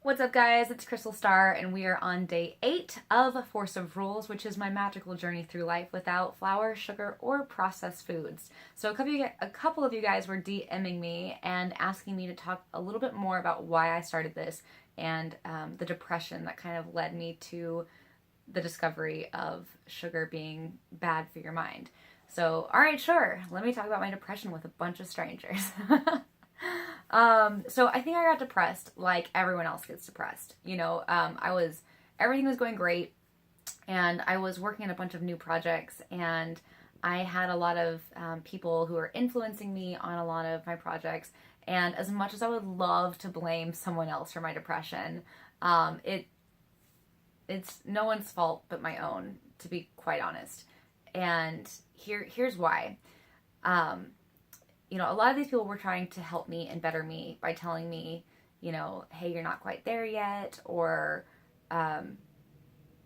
What's up, guys? It's Crystal Star, and we are on day 8 of Force of Rules, which is my magical journey through life without flour, sugar, or processed foods. So a couple of you guys were DMing me and asking me to talk a little bit more about why I started this and the depression that kind of led me to the discovery of sugar being bad for your mind. So, all right, sure. Let me talk about my depression with a bunch of strangers. So I think I got depressed like everyone else gets depressed. Everything was going great, and I was working on a bunch of new projects, and I had a lot of people who were influencing me on a lot of my projects. And as much as I would love to blame someone else for my depression, it's no one's fault but my own, to be quite honest. And here's why. A lot of these people were trying to help me and better me by telling me, hey, you're not quite there yet, or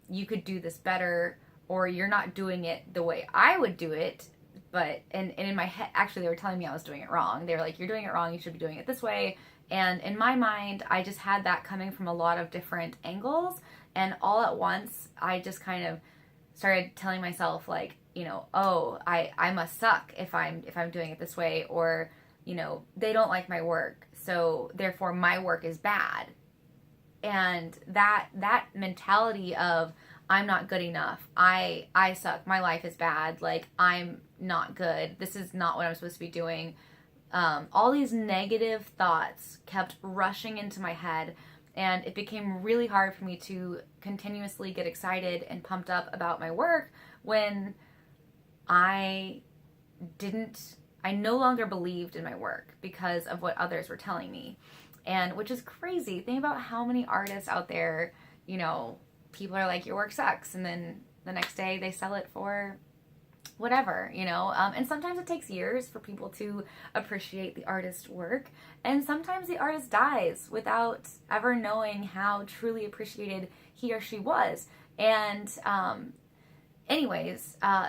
you could do this better, or you're not doing it the way I would do it. And in my head, actually, they were telling me I was doing it wrong. They were like, you're doing it wrong, you should be doing it this way. And in my mind, I just had that coming from a lot of different angles. And all at once, I just kind of started telling myself, like, oh, I must suck if I'm doing it this way, or, they don't like my work, so therefore my work is bad. And that mentality of I'm not good enough, I suck, my life is bad, like I'm not good, this is not what I'm supposed to be doing. All these negative thoughts kept rushing into my head, and it became really hard for me to continuously get excited and pumped up about my work when I no longer believed in my work because of what others were telling me. And which is crazy. Think about how many artists out there, people are like, your work sucks. And then the next day they sell it for whatever, and sometimes it takes years for people to appreciate the artist's work. And sometimes the artist dies without ever knowing how truly appreciated he or she was. And,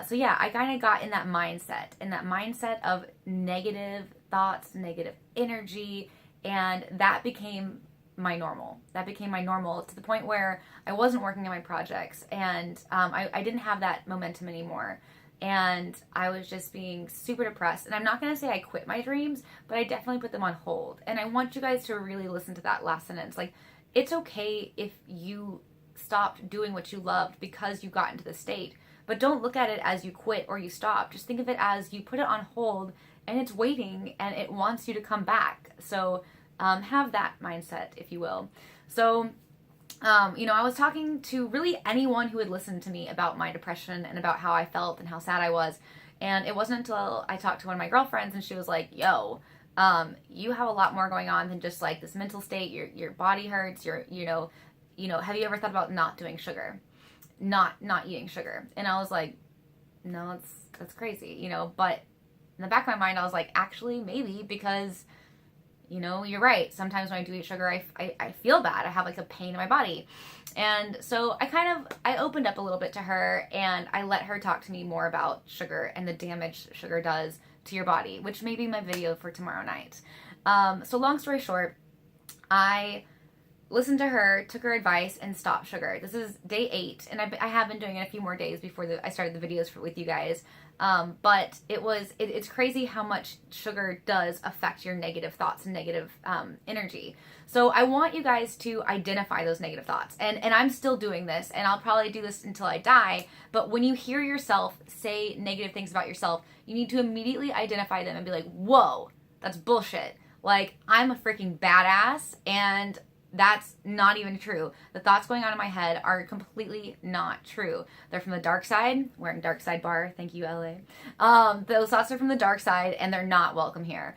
so yeah, I kind of got in that mindset of negative thoughts, negative energy, and that became my normal. That became my normal to the point where I wasn't working on my projects, and I didn't have that momentum anymore. And I was just being super depressed. And I'm not going to say I quit my dreams, but I definitely put them on hold. And I want you guys to really listen to that last sentence. Like, it's okay if you stopped doing what you loved because you got into the state. But don't look at it as you quit or you stopped. Just think of it as you put it on hold and it's waiting and it wants you to come back. So have that mindset, if you will. So, I was talking to really anyone who would listen to me about my depression and about how I felt and how sad I was. And it wasn't until I talked to one of my girlfriends and she was like, yo, you have a lot more going on than just like this mental state. Your body hurts. Have you ever thought about not doing sugar? Not eating sugar? And I was like, no, that's crazy, but in the back of my mind, I was like, actually, maybe, because you're right. Sometimes when I do eat sugar, I feel bad. I have like a pain in my body. And so I opened up a little bit to her, and I let her talk to me more about sugar and the damage sugar does to your body, which may be my video for tomorrow night. So long story short, I listened to her, took her advice, and stopped sugar. This is day 8, and I have been doing it a few more days before I started the videos with you guys. But it's crazy how much sugar does affect your negative thoughts and negative energy. So I want you guys to identify those negative thoughts. And I'm still doing this, and I'll probably do this until I die. But when you hear yourself say negative things about yourself, you need to immediately identify them and be like, whoa, that's bullshit. Like, I'm a freaking badass, and that's not even true. The thoughts going on in my head are completely not true. They're from the dark side. Wearing dark side bar. Thank you, LA. Those thoughts are from the dark side, and they're not welcome here.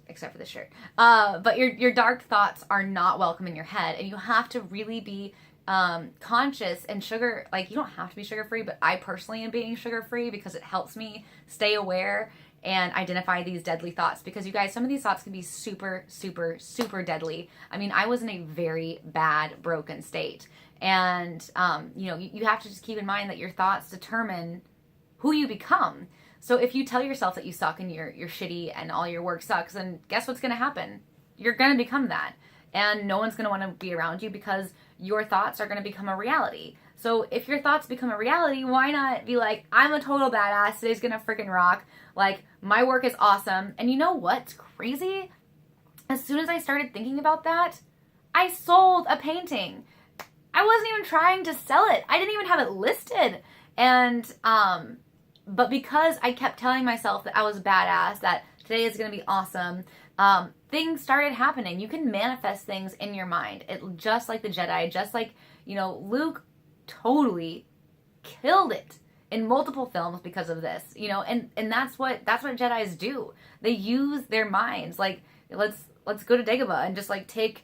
Except for this shirt. But your dark thoughts are not welcome in your head, and you have to really be conscious. And sugar, like, you don't have to be sugar free, but I personally am being sugar free because it helps me stay aware and identify these deadly thoughts, because you guys, some of these thoughts can be super, super, super deadly. I mean, I was in a very bad, broken state. And, you have to just keep in mind that your thoughts determine who you become. So if you tell yourself that you suck and you're shitty and all your work sucks, then guess what's going to happen? You're going to become that. and no one's going to want to be around you because your thoughts are going to become a reality. So if your thoughts become a reality, why not be like, I'm a total badass, today's going to freaking rock, like, my work is awesome. And you know what's crazy? As soon as I started thinking about that, I sold a painting. I wasn't even trying to sell it. I didn't even have it listed. And, but because I kept telling myself that I was badass, that today is going to be awesome, things started happening. You can manifest things in your mind. Just like the Jedi, just like, Luke totally killed it in multiple films because of this, and that's what Jedis do. They use their minds. Like, let's go to Dagobah and just like take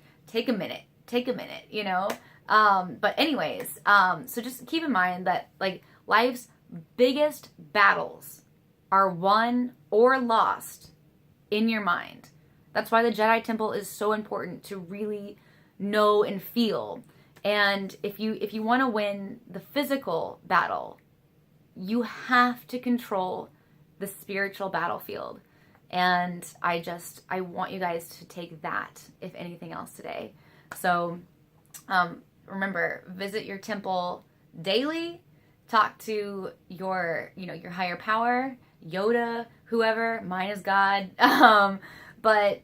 a minute, but anyways, so just keep in mind that like life's biggest battles are won or lost in your mind. That's why the Jedi Temple is so important to really know and feel. And if you want to win the physical battle, you have to control the spiritual battlefield. And I want you guys to take that, if anything else, today. So remember, visit your temple daily. Talk to your higher power, Yoda, whoever. Mine is God. But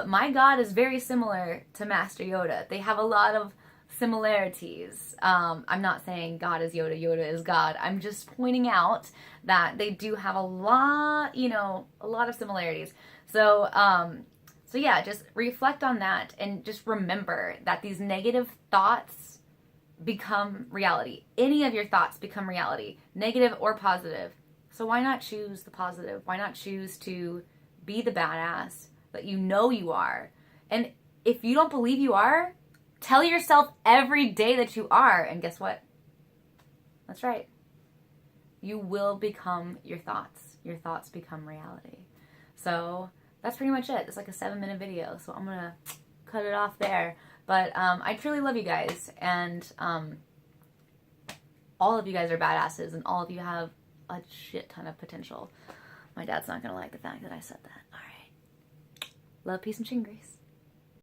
my God is very similar to Master Yoda. They have a lot of similarities. I'm not saying God is Yoda, Yoda is God. I'm just pointing out that they do have a lot of similarities. So yeah, just reflect on that and just remember that these negative thoughts become reality. Any of your thoughts become reality, negative or positive. So why not choose the positive? Why not choose to be the badass that you are? And if you don't believe you are, tell yourself every day that you are, and guess what? That's right. You will become your thoughts. Your thoughts become reality. So that's pretty much it. It's like a 7-minute video, so I'm gonna cut it off there. But I truly love you guys, and all of you guys are badasses, and all of you have a shit ton of potential. My dad's not gonna like the fact that I said that. All right. Love, peace, and chicken grease.